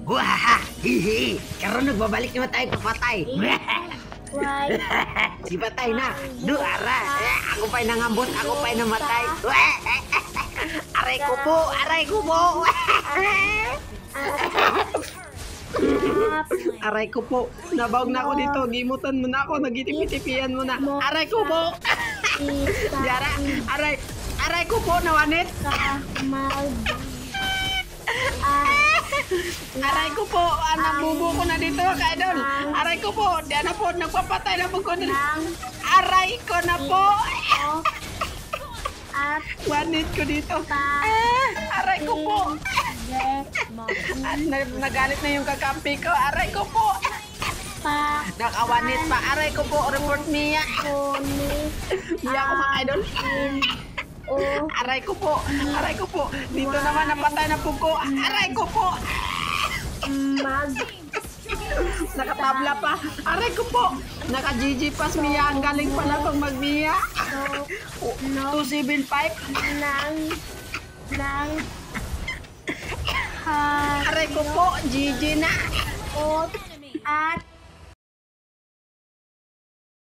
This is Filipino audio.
Wah, hihi. Karon nagbabalik naman tayo papatay. Why? Si patay na. Du, ara. Ako pa'y nangambot. Ako pa'y namatay. Aray ko po. Aray ko po. Aray ko po. Nabawag na ako dito. Gimutan mo na ako. Nagitipitipian mo na. Aray ko po. Yara. Aray. Aray ko po. Nawanit. Aray ko po. Nabubo ko na dito, ka-idol. Aray ko po. Diyan na po. Nagpapatay na po ko. Aray ko na po. At Wanit ko dito. Aray ko po. Nagalit na yung kakampi ko. Aray ko po. pa Nakawanit pa. Aray ko po. Report Mia. Mia ko mga idol. Aray ko po. Aray ko po. Dito naman napatay na po ko. Aray ko po. Nakatabla pa. Aray ko po. Naka-GG pass Mia. Ang galing pala pag mag-Mia. 275. Aray ko po. GG na. at